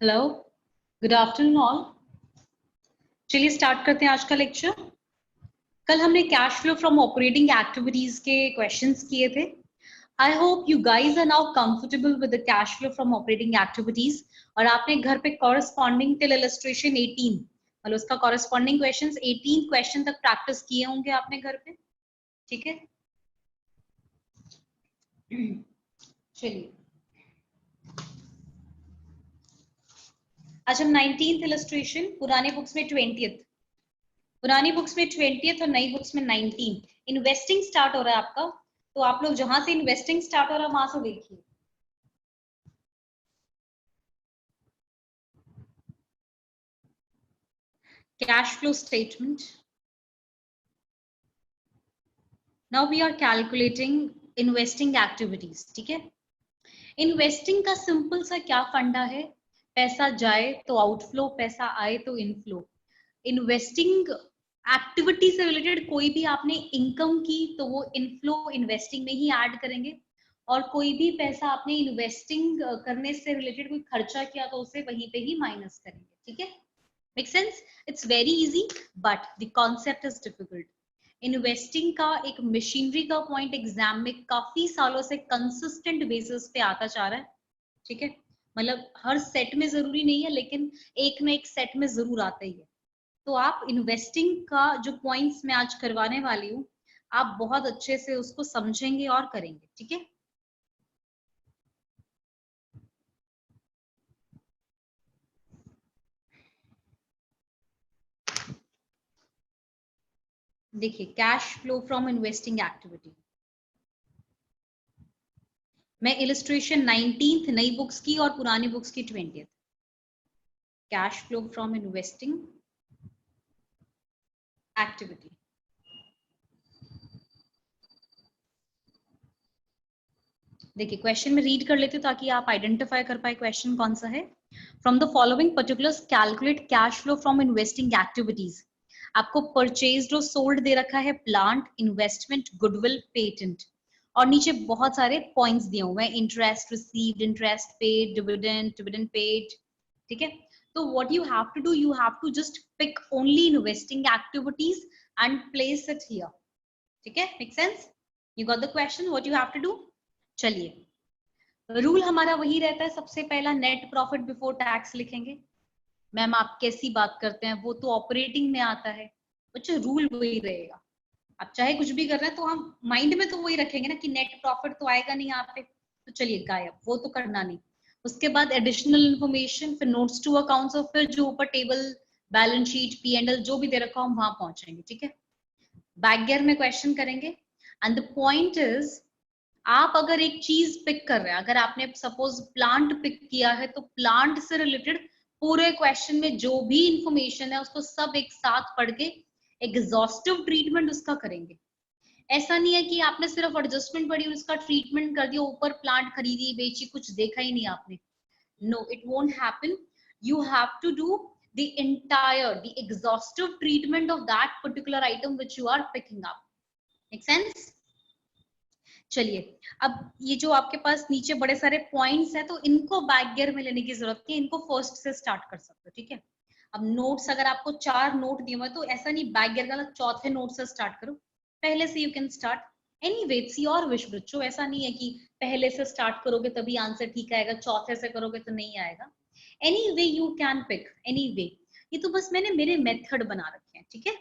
Hello, good afternoon all. चलिए start करते हैं आज का लेक्चर। कल हमने cash flow from operating activities के क्वेश्चंस किए थे। I hope you guys are now comfortable with the cash flow from operating activities और आपने घर पे कॉरेस्पॉन्डिंग टिल इलस्ट्रेशन 18 मतलब उसका कॉरेस्पॉन्डिंग क्वेश्चंस 18 क्वेश्चन तक प्रैक्टिस किए होंगे आपने घर पे। ठीक है, चलिए आज हम 19th इलस्ट्रेशन, पुराने बुक्स में 20th, पुरानी बुक्स में 20th और नई बुक्स में 19 इन्वेस्टिंग स्टार्ट हो रहा है आपका। तो आप लोग जहां से इन्वेस्टिंग स्टार्ट हो रहा है वहां से देखिए। Cash flow statement. Now we are calculating investing activities. ठीक है, इन्वेस्टिंग का सिंपल सा क्या फंडा है, पैसा जाए तो आउटफ्लो, पैसा आए तो इनफ्लो। इन्वेस्टिंग एक्टिविटी से रिलेटेड कोई भी आपने इनकम की तो वो इनफ्लो इन्वेस्टिंग में ही ऐड करेंगे, और कोई भी पैसा आपने इन्वेस्टिंग करने से रिलेटेड कोई खर्चा किया तो उसे वहीं पे ही माइनस करेंगे। ठीक है, make sense? It's very easy but the concept is difficult. Investing का एक मशीनरी का पॉइंट एग्जाम में काफी सालों से कंसिस्टेंट बेसिस पे आता जा रहा है। ठीक है, मतलब हर सेट में जरूरी नहीं है लेकिन एक ना एक सेट में जरूर आता ही है। तो आप इन्वेस्टिंग का जो पॉइंट्स मैं आज करवाने वाली हूँ, आप बहुत अच्छे से उसको समझेंगे और करेंगे। ठीक है, देखिए cash flow from investing activity. मैं इलस्ट्रेशन 19th नई बुक्स की और पुरानी बुक्स की 20th। Cash flow from investing activity. देखिए क्वेश्चन में रीड कर लेते हो ताकि आप आइडेंटिफाई कर पाए क्वेश्चन कौन सा है। From the following particulars calculate cash flow from investing activities. आपको परचेज्ड और सोल्ड दे रखा है प्लांट, इन्वेस्टमेंट, गुडविल, पेटेंट, और नीचे बहुत सारे पॉइंट्स दिए हुए हैं, interest received, interest paid, dividend, dividend paid. ठीक है, तो what you have to do, you have to just pick only investing activities and place it here. ठीक है, make sense? You got the question, what you have to do. चलिए rule हमारा वही रहता है, सबसे पहला नेट प्रॉफिट बिफोर टैक्स लिखेंगे। मैम आप कैसी बात करते हैं, वो तो ऑपरेटिंग में आता है। बच्चों रूल वही रहेगा, आप चाहे कुछ भी कर रहे हैं तो हम माइंड में तो वही रखेंगे ना कि नेट प्रॉफिट तो आएगा नहीं यहाँ पे, तो चलिए गायब, वो तो करना नहीं। उसके बाद एडिशनल इन्फॉर्मेशन, फिर नोट्स टू अकाउंट्स, और फिर जो ऊपर टेबल, बैलेंस शीट, P&L जो भी दे रखा हम वहां पहुंचेंगे। ठीक है, बैक गियर में क्वेश्चन करेंगे। एंड द पॉइंट इज, आप अगर एक चीज पिक कर रहे हैं, अगर आपने सपोज प्लांट पिक किया है तो प्लांट से रिलेटेड पूरे क्वेश्चन में जो भी इंफॉर्मेशन है उसको सब एक साथ पढ़ के एग्जॉस्टिव ट्रीटमेंट उसका करेंगे। ऐसा नहीं है कि आपने सिर्फ एडजस्टमेंट पढ़ी और उसका ट्रीटमेंट कर दिया, ऊपर प्लांट खरीदी बेची कुछ देखा ही नहीं आपने। No, it won't happen. You have to do the entire, the exhaustive treatment of that particular item which you are picking up. Make sense? चलिए अब ये जो आपके पास नीचे बड़े सारे पॉइंट्स हैं तो इनको बैक गियर में लेने की जरूरत नहीं है, इनको फर्स्ट से स्टार्ट कर सकते हो। ठीक है, अब नोट्स अगर आपको 4 नोट दिए हुए तो ऐसा नहीं बैक गियर का चौथे नोट से स्टार्ट करो, पहले से you can start. Anyway it's your wish बच्चों, ऐसा नहीं है कि पहले से स्टार्ट करोगे तभी आंसर ठीक आएगा, चौथे से करोगे तो नहीं आएगा। Anyway you can pick, anyway. ये तो बस मैंने मेरे मेथड बना रखे हैं। ठीक है,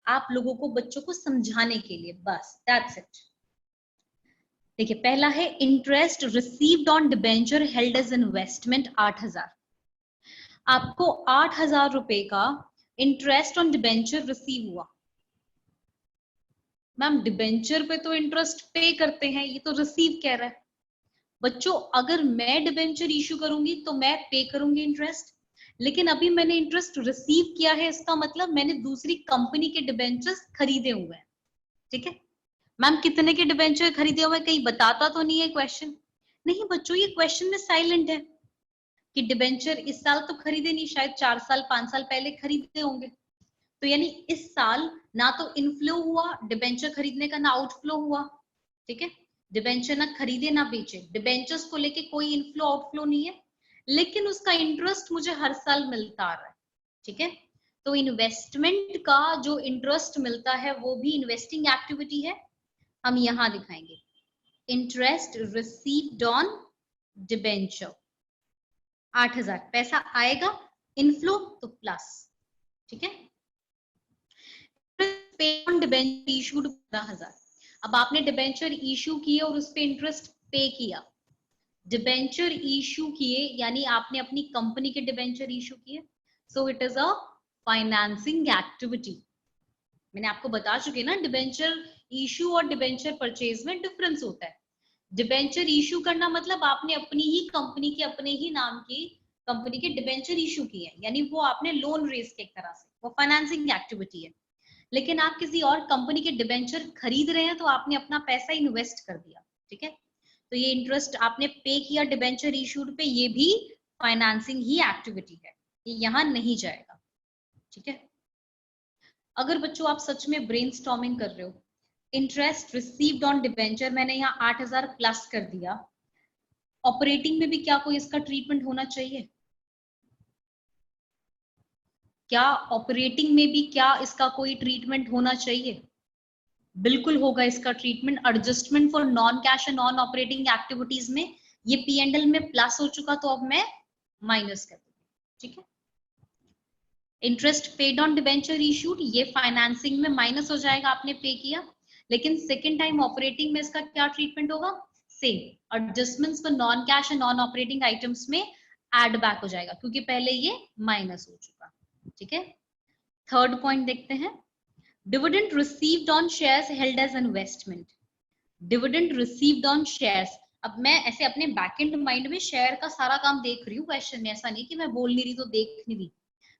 आप लोगों को, बच्चों को समझाने के लिए, बस दैट्स इट। देखिए पहला है interest received on debenture held as investment 8,000। आपको 8,000 रुपए का इंटरेस्ट ऑन डिबेंचर रिसीव हुआ। मैम डिबेंचर पे तो इंटरेस्ट पे करते हैं, ये तो रिसीव कह रहा है। बच्चों अगर मैं डिबेंचर इशू करूंगी तो मैं पे करूंगी इंटरेस्ट, लेकिन अभी मैंने इंटरेस्ट रिसीव किया है, इसका मतलब मैंने दूसरी कंपनी के डिबेंचर्स खरीदे हुए हैं। ठीक है, मैम कितने के डिबेंचर खरीदे हुए, कहीं बताता तो नहीं है क्वेश्चन? नहीं बच्चों, ये क्वेश्चन में साइलेंट है कि डिबेंचर इस साल तो खरीदे नहीं, शायद 4 साल 5 साल पहले खरीदे होंगे। तो यानी इस साल ना तो इनफ्लो हुआ डिबेंचर खरीदने का, ना आउटफ्लो हुआ। ठीक है, डिबेंचर ना खरीदे ना बेचे, डिबेंचर्स को लेके कोई इनफ्लो आउटफ्लो नहीं है। लेकिन उसका इंटरेस्ट मुझे हर साल मिलता आ रहा है, ठीक है। तो इन्वेस्टमेंट का जो इंटरेस्ट मिलता है वो भी इन्वेस्टिंग एक्टिविटी है, हम यहां दिखाएंगे इंटरेस्ट रिसीव्ड ऑन डिबेंचर 8,000 पैसा आएगा, इनफ्लो तो प्लस, ठीक है। पे ऑन डिबेंचर इशूड 15,000, अब आपने डिबेंचर इशू किए और उस पे इंटरेस्ट पे किया, डिबेंचर इशू किए यानी आपने अपनी कंपनी के डिबेंचर इशू किए, so it is a financing activity. मैंने आपको बता चुके ना डिबेंचर इशू और डिबेंचर परचेज में डिफरेंस होता है। डिबेंचर इशू करना मतलब आपने अपनी ही कंपनी के अपने ही नाम की कंपनी के डिबेंचर इशू किए हैं, यानी वो आपने लोन रेज के एक तरह से, वो फाइनेंसिंग एक्टिविटी है। लेकिन आप किसी और कंपनी के डिबेंचर खरीद रहे हैं तो आपने अपना पैसा इन्वेस्ट कर दिया, ठीक है। तो ये इंटरेस्ट आपने पे किया डिबेंचर इशूड पे, ये भी फाइनेंसिंग ही एक्टिविटी है, ये यहां नहीं जाएगा, ठीक है। अगर बच्चों आप सच में ब्रेनस्टॉर्मिंग कर रहे हो, इंटरेस्ट रिसीव्ड ऑन डिबेंचर मैंने यहाँ 8,000 प्लस कर दिया, ऑपरेटिंग में भी क्या कोई इसका ट्रीटमेंट होना चाहिए? क्या ऑपरेटिंग में भी क्या इसका कोई ट्रीटमेंट होना चाहिए? बिल्कुल होगा इसका treatment. Adjustment for non cash and non operating activities में ये P&L में प्लस हो चुका, तो अब मैं माइनस कर दूंगी, ठीक है। Interest paid on debenture issued, ये फाइनेंसिंग में माइनस हो जाएगा, आपने पे किया, लेकिन सेकेंड टाइम ऑपरेटिंग में इसका क्या ट्रीटमेंट होगा? Same, adjustments for non cash and non operating items में एड बैक हो जाएगा, क्योंकि पहले ये माइनस हो चुका, ठीक है। थर्ड पॉइंट देखते हैं, dividend received on shares held as investment. Dividend received on shares, अब मैं ऐसे अपने बैकएंड माइंड में शेयर का सारा काम देख रही हूँ क्वेश्चन में, ऐसा नहीं कि मैं बोल नहीं रही तो देख नहीं रही।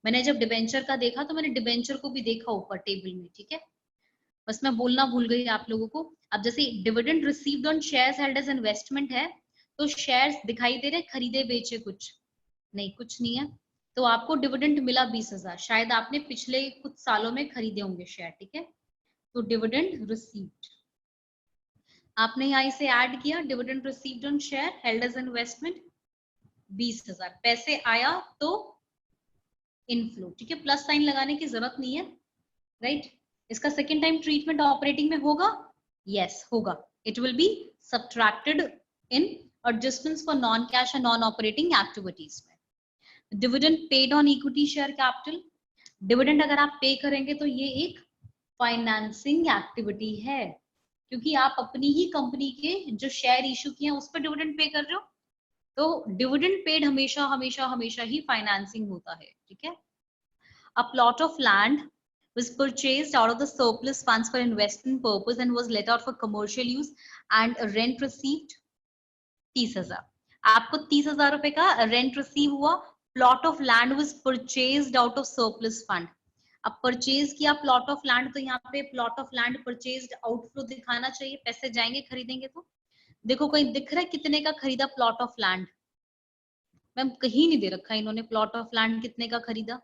मैंने जब डिबेंचर का देखा तो मैंने डिबेंचर को भी देखा ऊपर टेबल में, ठीक है। बस मैं बोलना भूल गई आप लोगों को। अब जैसे dividend received on shares held as investment है, तो शेयर्स दिखाई दे रहे, खरीदे बेचे कुछ नहीं, कुछ नहीं है, तो आपको डिविडेंड मिला 20,000, शायद आपने पिछले कुछ सालों में खरीदे होंगे शेयर, ठीक है। तो डिविडेंड रिसीव्ड आपने यहाँ इसे ऐड किया, dividend received on share held as investment 20,000 पैसे आया तो इनफ्लो, ठीक है। प्लस साइन लगाने की जरूरत नहीं है, राइट। इसका सेकेंड टाइम ट्रीटमेंट ऑपरेटिंग में होगा, यस होगा, it will be subtracted in adjustments for non cash and non operating activities में। Dividend paid on equity share capital, dividend अगर आप पे करेंगे तो ये एक फाइनेंसिंग एक्टिविटी है, क्योंकि आप अपनी ही कंपनी के जो शेयर इशू किए हैं उस पर डिविडेंड पे कर रहे हो, तो डिविडेंड पेड हमेशा हमेशा हमेशा ही फाइनेंसिंग होता है, ठीक है। A plot of land was purchased out of the surplus funds for investment purpose and was let out for commercial use and rent received 30,000, आपको 30,000 रुपए का रेंट रिसीव हुआ। Plot of land was purchased out of surplus fund, अब purchase किया plot of land, तो यहाँ पे plot of land purchased outflow दिखाना चाहिए, पैसे जाएंगे खरीदेंगे तो। देखो कहीं दिख रहा है कितने का खरीदा प्लॉट ऑफ लैंड? मैम कहीं नहीं दे रखा इन्होंने प्लॉट ऑफ लैंड कितने का खरीदा,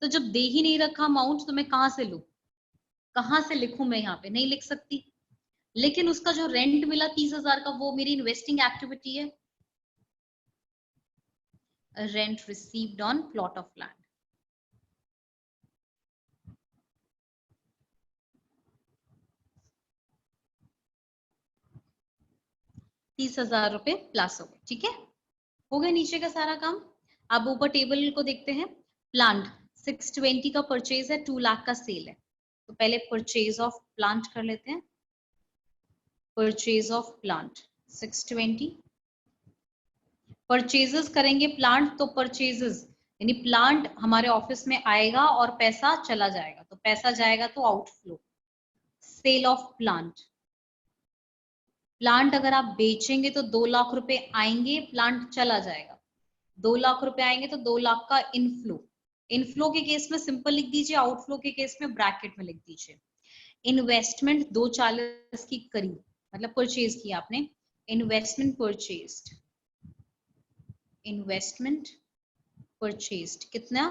तो जब दे ही नहीं रखा अमाउंट तो मैं कहाँ से लूं, कहाँ से लिखूं, मैं यहाँ पे नहीं लिख सकती। लेकिन उसका जो रेंट मिला 30,000 का, वो मेरी इन्वेस्टिंग एक्टिविटी है, rent received on plot of land. 30,000 रुपए प्लस हो गए, ठीक है। हो गया नीचे का सारा काम। अब ऊपर टेबल को देखते हैं, प्लांट 620 का परचेज है, 2 लाख का सेल है, तो पहले परचेज ऑफ प्लांट कर लेते हैं। परचेज ऑफ प्लांट 620, परचेजेस करेंगे प्लांट, तो परचेजेस यानी प्लांट हमारे ऑफिस में आएगा और पैसा चला जाएगा, तो पैसा जाएगा तो outflow, sale of plant. Plant अगर आप बेचेंगे तो 2 लाख रुपए आएंगे, प्लांट चला जाएगा, 2 लाख रुपए आएंगे तो 2 लाख का इनफ्लो। इनफ्लो के केस में सिंपल लिख दीजिए, आउटफ्लो के केस में ब्रैकेट में लिख दीजिए। इन्वेस्टमेंट 240 की करीब, मतलब परचेज किया आपने, इन्वेस्टमेंट परचेज्ड, इन्वेस्टमेंट परचेज्ड कितना,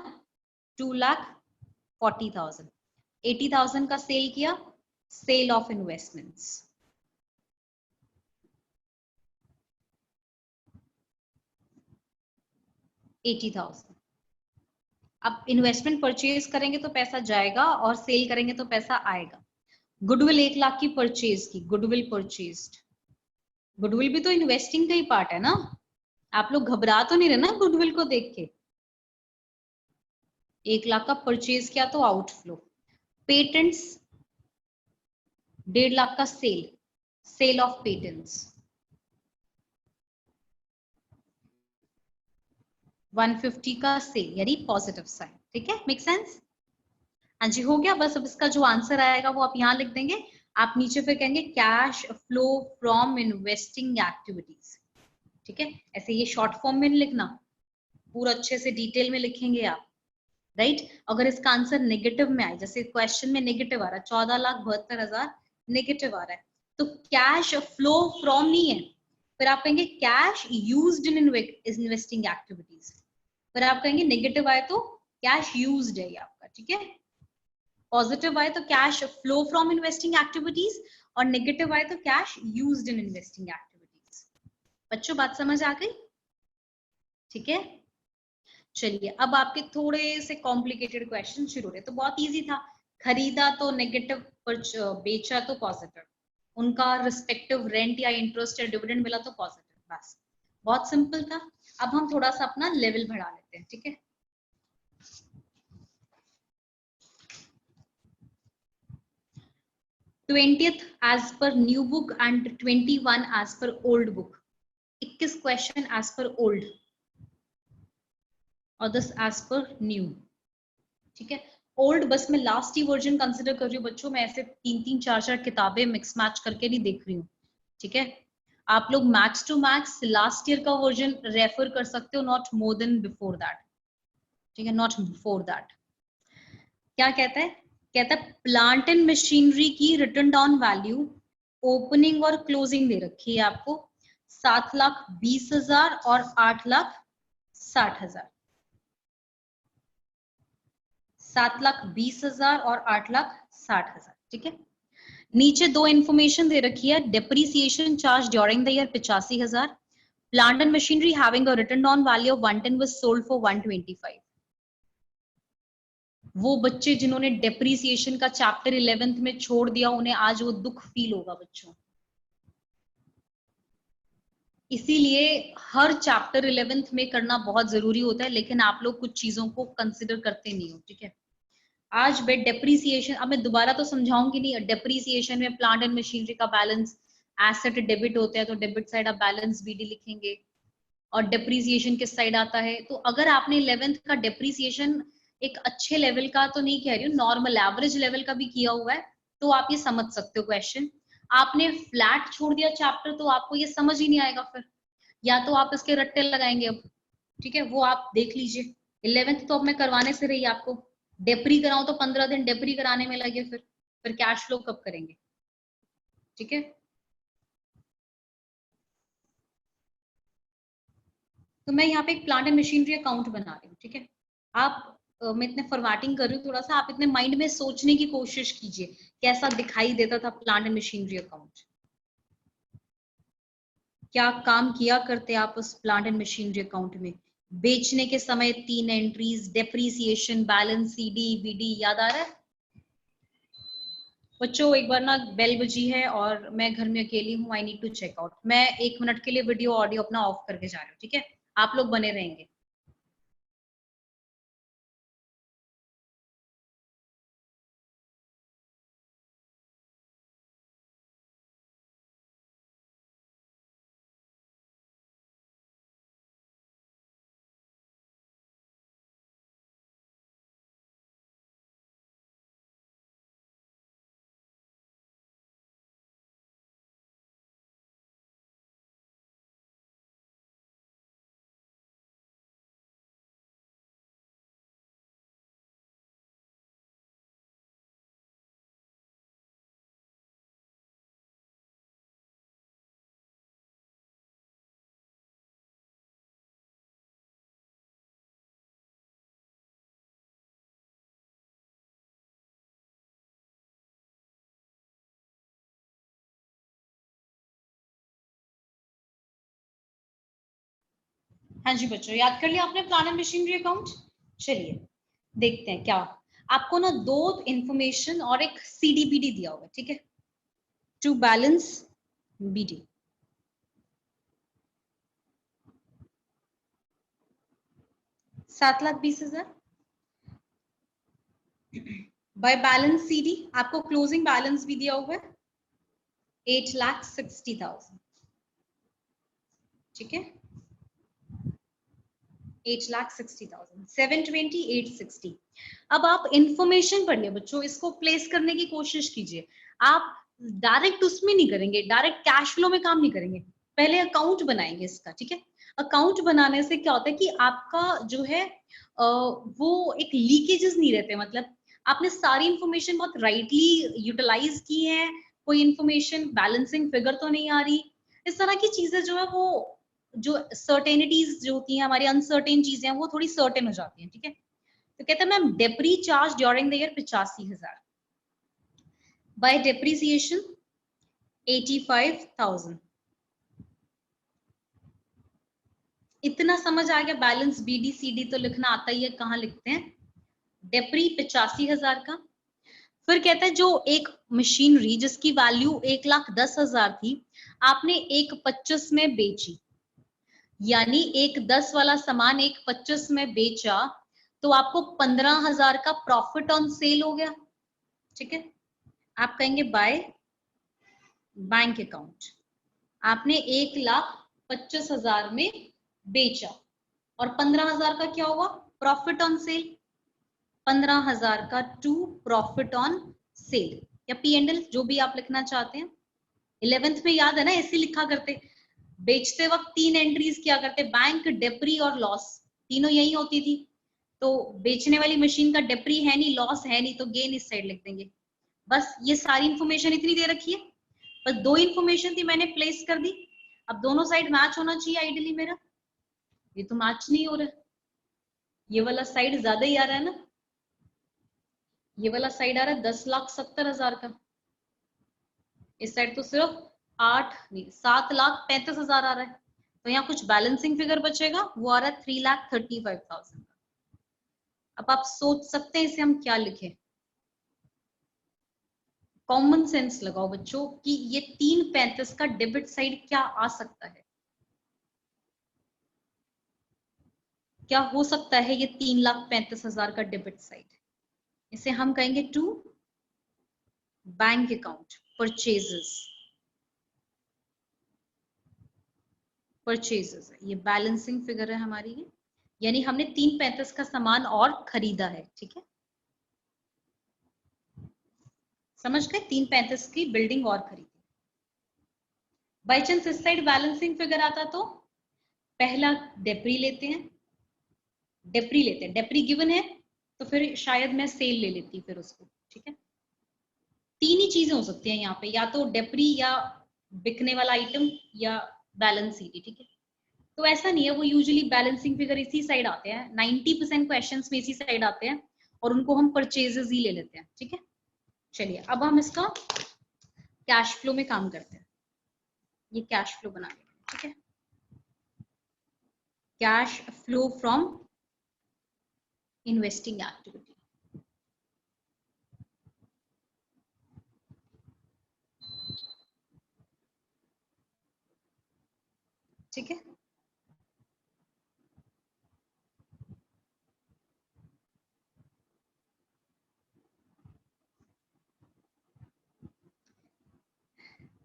2,40,000, 80,000 का सेल किया, सेल ऑफ इन्वेस्टमेंट्स। 80,000। अब इन्वेस्टमेंट परचेज करेंगे तो पैसा जाएगा और सेल करेंगे तो पैसा आएगा। गुडविल 1 लाख की परचेज की, गुडविल परचेज्ड, गुडविल भी तो इन्वेस्टिंग का ही पार्ट है ना। आप लोग घबरा तो नहीं रहे ना गुडविल को देख के। 1 लाख का परचेज किया तो आउटफ्लो। पेटेंट्स 1.5 लाख का सेल, सेल ऑफ पेटेंट्स। 150 का सेल, यानी पॉजिटिव साइन। ठीक है, मेक सेंस। हाँ जी, हो गया। बस अब इसका जो आंसर आएगा वो आप यहाँ लिख देंगे। आप नीचे फिर कहेंगे cash flow from investing activities. ठीक है, ऐसे ये शॉर्ट फॉर्म में नहीं लिखना, पूरा अच्छे से डिटेल में लिखेंगे आप। राइट, अगर इसका आंसर नेगेटिव में आए, जैसे क्वेश्चन में नेगेटिव आ रहा है 14,72,000 नेगेटिव आ रहा है, तो कैश फ्लो फ्रॉम नहीं है, फिर आप कहेंगे cash used in investing activities. फिर आप कहेंगे नेगेटिव आए तो कैश यूज्ड है ये आपका। ठीक है, पॉजिटिव आए तो cash flow from investing activities, और नेगेटिव आए तो cash used in investing activities. बच्चों बात समझ आ गई? ठीक है, चलिए अब आपके थोड़े से कॉम्प्लिकेटेड क्वेश्चन शुरू हो रहे। तो बहुत इजी था, खरीदा तो नेगेटिव, बेचा तो पॉजिटिव, उनका रिस्पेक्टिव रेंट या इंटरेस्ट या डिविडेंड मिला तो पॉजिटिव, बस बहुत सिंपल था। अब हम थोड़ा सा अपना लेवल बढ़ा लेते हैं। ठीक है, 20th as per new book and 21 as per old book। 21 question as per old और 10 as per new। ठीक है, ओल्ड बस मैं लास्ट ही वर्जन कंसिडर कर रही हूँ बच्चों, मैं ऐसे 3-3 4-4 किताबें मिक्स मैच करके नहीं देख रही हूँ। ठीक है, आप लोग max to max last year का वर्जन रेफर कर सकते हो, not more than before that. ठीक है, नॉट बिफोर दैट। क्या कहता है? कहता है प्लांट एंड मशीनरी की रिटर्न डाउन वैल्यू ओपनिंग और क्लोजिंग दे रखी है आपको 7,20,000 और 8,60,000। 7,20,000 और 8,60,000। ठीक है, नीचे दो इंफॉर्मेशन दे रखी है, depreciation charge during the year 85,000, plant and machinery having a written down value of 110 was sold for 125। वो बच्चे जिन्होंने डेप्रीसिएशन का चैप्टर 11th में छोड़ दिया, उन्हें आज वो दुख फील होगा बच्चों। इसीलिए हर चैप्टर 11th में करना बहुत जरूरी होता है, लेकिन आप लोग कुछ चीजों को कंसिडर करते नहीं हो। ठीक है, आज मैं डेप्रीसिएशन, अब मैं दोबारा तो समझाऊंगी नहीं। डेप्रीसिएशन में प्लांट एंड मशीनरी का बैलेंस एसेट डेबिट होता है, तो डेबिट साइड आप बैलेंस बीडी लिखेंगे, और डेप्रीसिएशन किस साइड आता है। तो अगर आपने 11th का डेप्रीसिएशन एक अच्छे लेवल का तो नहीं कह रही हूँ, नॉर्मल एवरेज लेवल का भी किया हुआ है, तो आप ये समझ सकते हो क्वेश्चन। आपने फ्लैट छोड़ दिया चैप्टर तो आपको ये समझ ही नहीं आएगा फिर, या तो आप इसके रट्टे लगाएंगे अब। ठीक है, वो आप देख लीजिए। 11th तो अब मैं करवाने से रही आपको, डेप्री कराऊं तो 15 दिन डेप्री कराने में लगे, फिर कैश फ्लो कब करेंगे? ठीक है, तो मैं यहाँ पे एक प्लांट एंड मशीनरी अकाउंट बना रही हूँ। ठीक है, आप मैं इतने फॉर्मेटिंग कर रही हूँ, थोड़ा सा आप इतने माइंड में सोचने की कोशिश कीजिए कैसा दिखाई देता था प्लांट एंड मशीनरी अकाउंट, क्या काम किया करते आप उस प्लांट एंड मशीनरी अकाउंट में। बेचने के समय 3 entries, depreciation, balance, CD VD, याद आ रहा है बच्चों? एक बार ना बेल बजी है और मैं घर में अकेली हूँ, I need to check out. मैं 1 मिनट के लिए वीडियो ऑडियो अपना ऑफ करके जा रही हूँ। ठीक है, आप लोग बने रहेंगे। हाँ जी बच्चों, याद कर लिया आपने प्लांट एंड मशीनरी अकाउंट। चलिए देखते हैं क्या आपको ना, दो इंफॉर्मेशन और एक सीडीबीडी दिया होगा, ठीक है, to balance BD. $7,20,000 by balance CD, आपको क्लोजिंग बैलेंस भी दिया हुआ है $8,60,000, ठीक है, 8,60,000, 720, 860। अब आप इंफॉर्मेशन पढ़िए बच्चों, इसको प्लेस करने की कोशिश कीजिए। आप डायरेक्ट उसमें नहीं करेंगे, डायरेक्ट कैश फ्लो में काम नहीं करेंगे, पहले अकाउंट बनाएंगे इसका, ठीक है। अकाउंट बनाने से क्या होता है कि आपका जो है वो एक लीकेजेस नहीं रहते, मतलब आपने सारी इंफॉर्मेशन बहुत राइटली यूटिलाइज की है, कोई इंफॉर्मेशन बैलेंसिंग फिगर तो नहीं आ रही, इस तरह की चीजें जो है वो, जो सर्टेनिटीज जो होती हैं हमारी, अनसर्टेन चीजें हैं वो थोड़ी सर्टेन हो जाती हैं, ठीक है। तो कहते हैं ma'am depre charge during the year 85,000, by depreciation 85,000। इतना समझ आ गया, बैलेंस बीडी सीडी तो लिखना आता ही है, कहाँ लिखते हैं, डेप्री 85,000 का। फिर कहता है जो एक मशीनरी जिसकी वैल्यू 1,10,000 थी, आपने 1,25 में बेची, यानी 1,10 वाला सामान 1,25 में बेचा, तो आपको 15,000 का प्रॉफिट ऑन सेल हो गया, ठीक है। आप कहेंगे बाय बैंक अकाउंट, आपने 1,25,000 में बेचा और 15,000 का क्या हुआ, प्रॉफिट ऑन सेल, 15,000 का टू प्रॉफिट ऑन सेल या पी एंड एल, जो भी आप लिखना चाहते हैं। 11th में याद है ना, ऐसे लिखा करते, बेचते वक्त 3 एंट्रीज किया करते, बैंक, डेप्री और लॉस, तीनों यही होती थी। तो बेचने वाली मशीन का डेप्री है नहीं, लॉस है नहीं, तो गेन इस साइड लिख देंगे। बस ये सारी इंफॉर्मेशन इतनी दे रखी है, बस दो इंफॉर्मेशन थी, मैंने प्लेस कर दी। अब दोनों साइड मैच होना चाहिए आइडियली मेरा, ये तो मैच नहीं हो रहा, ये वाला साइड ज्यादा ही आ रहा है ना, ये वाला साइड आ रहा है 10,70,000 का, इस साइड तो सिर्फ 7,35,000 आ रहा है, तो यहाँ कुछ बैलेंसिंग फिगर बचेगा, वो आ रहा है 3,35,000 का। अब आप सोच सकते हैं इसे हम क्या लिखें, कॉमन सेंस लगाओ बच्चों कि ये 3,35 का डेबिट साइड क्या आ सकता है, क्या हो सकता है ये 3,35,000 का डेबिट साइड। इसे हम कहेंगे to bank account purchases, purchases ये बैलेंसिंग फिगर है हमारी, यानी हमने 3,35 का सामान और खरीदा है, ठीक है, समझ गए, 3,35 की बिल्डिंग और खरीदी। बाई चांस इस साइड बैलेंसिंग फिगर आता तो पहला डेप्री लेते हैं, डेप्री गिवन है तो फिर शायद मैं सेल ले लेती फिर उसको, ठीक है। तीन ही चीजें हो सकती हैं यहाँ पे, या तो डेप्री या बिकने वाला आइटम या बैलेंस सीडी, ठीक है। तो ऐसा नहीं है, वो यूजुअली बैलेंसिंग फिगर इसी साइड आते हैं, 90% क्वेश्चंस में इसी साइड आते हैं और उनको हम परचेजेस ही ले लेते हैं, ठीक है। चलिए अब हम इसका कैश फ्लो में काम करते हैं, ये कैश फ्लो बना लेंगे, ठीक है। Cash flow from investing activity, ठीक है।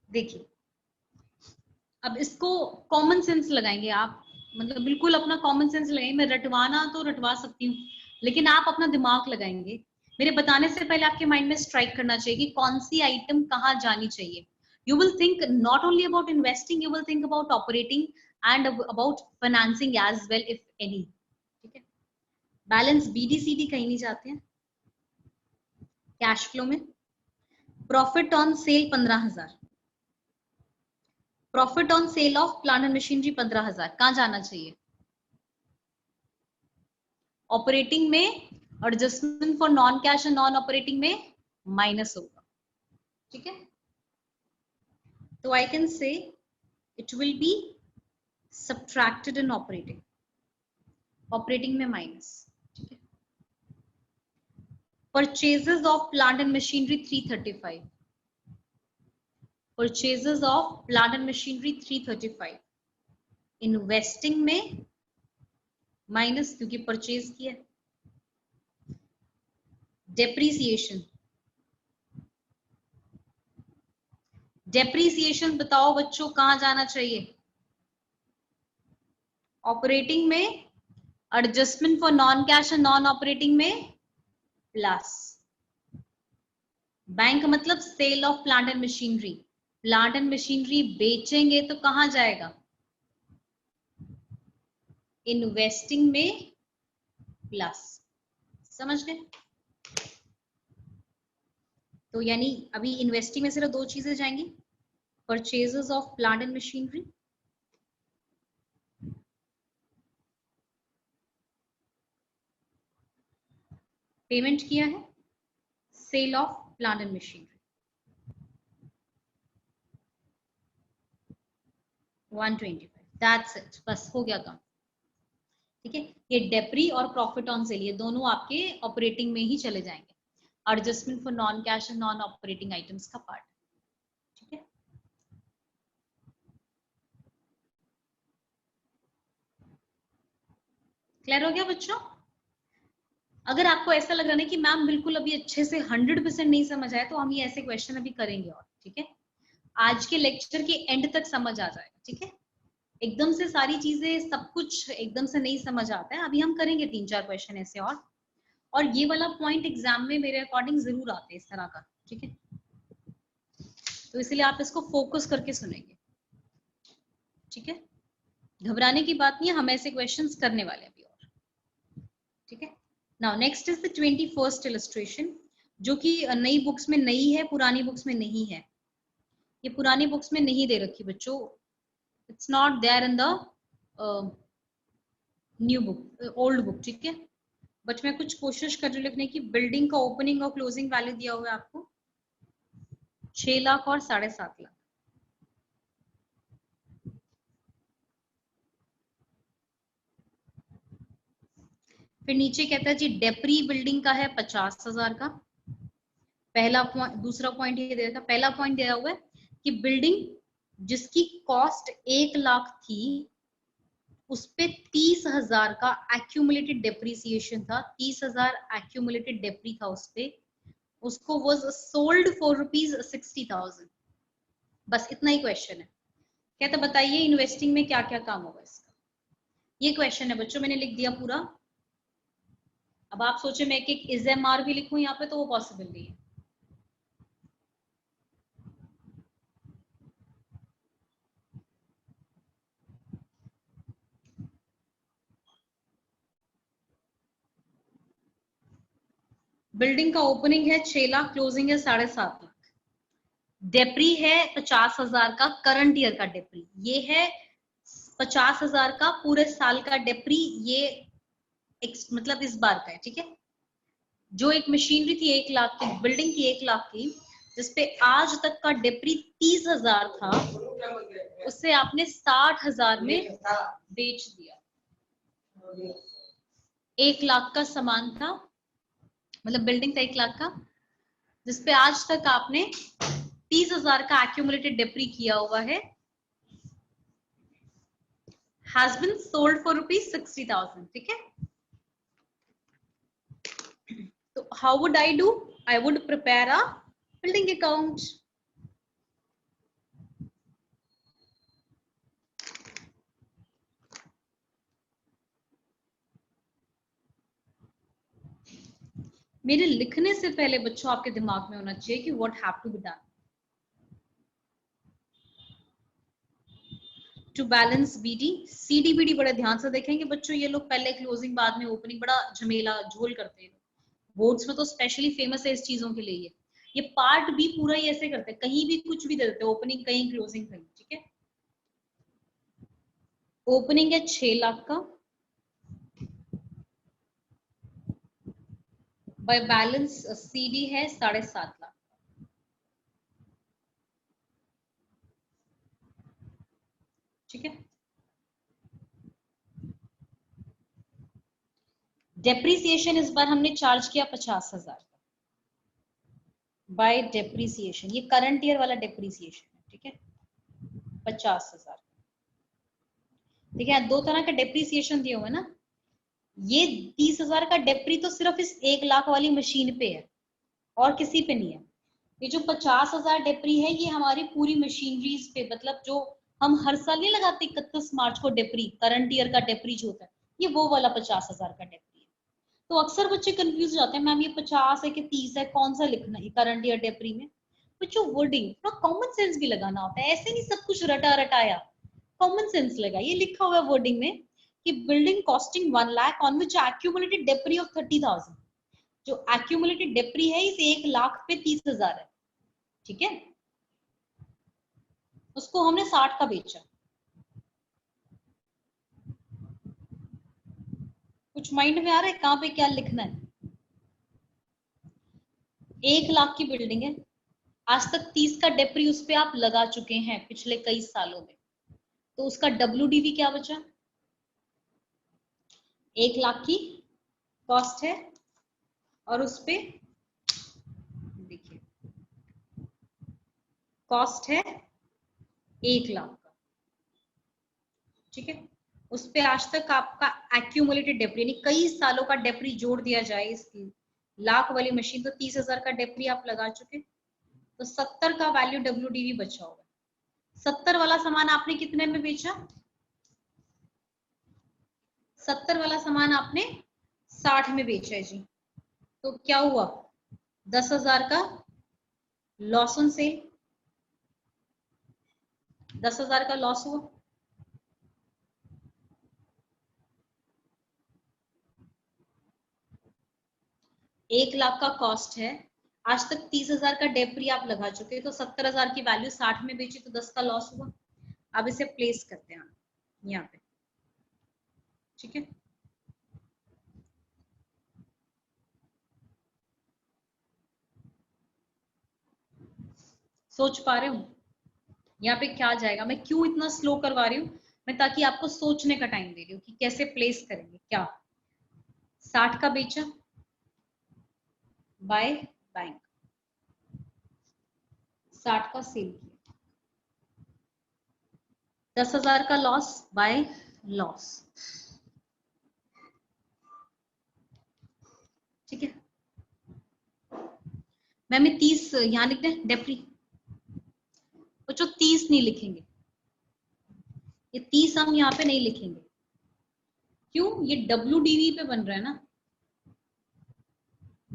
देखिए अब इसको कॉमन सेंस लगाएंगे आप, मतलब बिल्कुल अपना कॉमन सेंस लगाएंगे, मैं रटवाना तो रटवा सकती हूँ लेकिन आप अपना दिमाग लगाएंगे, मेरे बताने से पहले आपके माइंड में स्ट्राइक करना चाहिए कि कौन सी आइटम कहाँ जानी चाहिए। You will think not only about investing, you will think about operating and about financing as well, if any, ठीक है। बैलेंस BD/CD कहीं नहीं जाते हैं, कैश फ्लो में profit on sale 15,000, profit on sale of plant and machinery 15,000, कहाँ जाना चाहिए, ऑपरेटिंग में, adjustment for non cash and non operating में माइनस होगा, ठीक है। तो I can say it will B subtracted in operating, operating में माइनस, ठीक है। Purchases of plant and machinery 335, purchases of plant and machinery 335, investing में माइनस क्योंकि परचेज किया। डेप्रीसिएशन, डेप्रीसिएशन बताओ बच्चों कहां जाना चाहिए? ऑपरेटिंग में, adjustment for non cash and non operating में प्लस। बैंक मतलब sale of plant and machinery, plant and machinery बेचेंगे तो कहां जाएगा? इन्वेस्टिंग में प्लस। समझ गए? तो यानी अभी इन्वेस्टिंग में सिर्फ दो चीजें जाएंगी, purchases of plant and machinery, payment किया है, sale of plant and machinery 125, that's it, बस हो गया काम, ठीक है। ये डेप्री और प्रॉफिट ऑन सेल ये दोनों आपके ऑपरेटिंग में ही चले जाएंगे, adjustment for non cash and non operating items का पार्ट, ठीक है। क्लियर हो गया बच्चों? अगर आपको ऐसा लग रहा है कि मैम बिल्कुल अभी अच्छे से 100% नहीं समझ आया, तो हम ये ऐसे क्वेश्चन अभी करेंगे और, ठीक है। आज के लेक्चर के एंड तक समझ आ जाएगा, ठीक है। एकदम से सारी चीजें सब कुछ एकदम से नहीं समझ आता है, अभी हम करेंगे 3-4 क्वेश्चन ऐसे और ये वाला पॉइंट एग्जाम में मेरे अकॉर्डिंग जरूर आते हैं इस तरह का, ठीक है। तो इसलिए आप इसको फोकस करके सुनेंगे, ठीक है। घबराने की बात नहीं है, हम ऐसे क्वेश्चंस करने वाले अभी और, ठीक है। Now next is the 21st illustration, जो कि नई बुक्स में नई है, पुरानी बुक्स में नहीं है। ये पुरानी बुक्स में नहीं दे रखी बच्चों, it's not there in the new book, old book, ठीक है। बट मैं कुछ कोशिश कर रही हूँ लिखने की। बिल्डिंग का ओपनिंग और क्लोजिंग वैल्यू दिया हुआ है आपको 6 लाख और 7.5 लाख। फिर नीचे कहता है जी डेप्री बिल्डिंग का है 50,000 का। पहला पॉइंट, दूसरा पॉइंट ये दे रखा, पहला पॉइंट दिया हुआ है कि बिल्डिंग जिसकी कॉस्ट 1 लाख थी उस पे 30,000 का एक्यूमुलेटेड डेप्रीसिएशन था, 30,000 एक्यूमुलेटेड डेप्री था उस पे, उसको वाज सोल्ड फॉर ₹60,000। बस इतना ही क्वेश्चन है। कहता बताइए इन्वेस्टिंग में क्या क्या काम होगा इसका। ये क्वेश्चन है बच्चों, मैंने लिख दिया पूरा। अब आप सोचे मैं एक इजएमआर भी लिखूं यहाँ पे, तो वो पॉसिबल नहीं है। बिल्डिंग का ओपनिंग है 6 लाख, क्लोजिंग है 7.5 लाख। डेप्री है 50,000 का, करंट ईयर का डेप्री। ये है 50,000 का पूरे साल का डेप्री, ये मतलब इस बार का है, ठीक है। जो एक मशीनरी थी 1 लाख की, बिल्डिंग थी 1 लाख की, जिसपे आज तक का डेप्री 30,000 था, उससे आपने 60,000 में बेच दिया। 1 लाख का सामान था, मतलब बिल्डिंग था 1 लाख का, जिसपे आज तक आपने 30,000 का एक्यूमुलेटेड डेप्री किया हुआ है, has been sold for ₹60,000, ठीक है। तो how would I do? I would prepare a building account. मेरे लिखने से पहले बच्चों आपके दिमाग में होना चाहिए कि what have to be done to balance BD, CD, BD बड़े ध्यान से देखेंगे बच्चों। ये लोग पहले क्लोजिंग बाद में ओपनिंग बड़ा झमेला झोल करते हैं। बोर्ड्स में तो स्पेशली फेमस है इस चीजों के लिए। ये पार्ट भी पूरा ही ऐसे करते हैं, कहीं भी कुछ भी दे देते हैं, ओपनिंग कहीं क्लोजिंग कहीं, ठीक है। ओपनिंग है 6 लाख का, बाय बैलेंस CD है 7.5 लाख, ठीक है। डेप्रीसिएशन इस बार हमने चार्ज किया 50,000 का बाय डेप्रीसिएशन, ये करंट ईयर वाला डेप्रीसिएशन है, ठीक है, 50,000। ठीक है, दो तरह का डेप्रीसिएशन दिए हुए ना, ये 30,000 का डेप्री तो सिर्फ इस 1 लाख वाली मशीन पे है और किसी पे नहीं है। ये जो 50,000 डेप्री है ये हमारी पूरी मशीनरीज पे, मतलब जो हम हर साल नहीं लगाते 31 मार्च को डेप्री, करंट ईयर का डेप्री जो होता है, ये वो वाला 50,000 का डेप्री है। तो अक्सर बच्चे कंफ्यूज हो जाते हैं, मैम ये 50 है कि 30 है, कौन सा लिखना है करंट ईयर डेप्री में। बच्चों वर्डिंग थोड़ा कॉमन सेंस भी लगाना होता है, ऐसे नहीं सब कुछ रटा रटाया, कॉमन सेंस लगा। ये लिखा हुआ है वर्डिंग में कि building costing 1 lakh on which accumulated depre of 30,000, जो एक्यूमुलेटेड डेप्री है इस 1 लाख पे 30,000 है, ठीक है, उसको हमने 60 का बेचा। कुछ माइंड में आ रहा है कहां पे क्या लिखना है? 1 लाख की बिल्डिंग है, आज तक 30 का डेप्री उस पे आप लगा चुके हैं पिछले कई सालों में, तो उसका WDV क्या बचा? 1 लाख की कॉस्ट है और उस पे देखिए कॉस्ट है 1 लाख का, ठीक है, उस पे आज तक आपका एक्यूमुलेटेड डेप्री यानी कई सालों का डेप्री जोड़ दिया जाए इस लाख वाली मशीन, तो 30,000 का डेप्री आप लगा चुके, तो 70 का वैल्यू WDV बचा होगा। 70 वाला सामान आपने कितने में बेचा? 70 वाला सामान आपने 60 में बेचा है जी, तो क्या हुआ? 10,000 का लॉस ऑन सेल, 10,000 का लॉस हुआ। एक लाख का कॉस्ट है, आज तक 30,000 का डेप्री आप लगा चुके, तो 70,000 की वैल्यू 60 में बेची तो 10 का लॉस हुआ। अब इसे प्लेस करते हैं यहाँ पे, ठीक है, सोच पा रहे हो यहाँ पे क्या जाएगा? मैं क्यों इतना स्लो करवा रही हूँ, मैं ताकि आपको सोचने का टाइम दे रही हूँ कि कैसे प्लेस करेंगे। क्या 60 का बेचा बाय बैंक, 60 का सेल किया, 10,000 का लॉस बाय लॉस, ठीक है। मैम 30 यहाँ लिख दें डेप्री, बच्चों 30 नहीं लिखेंगे, ये 30 हम यहाँ पे नहीं लिखेंगे, क्यों? ये WDV पे बन रहा है ना,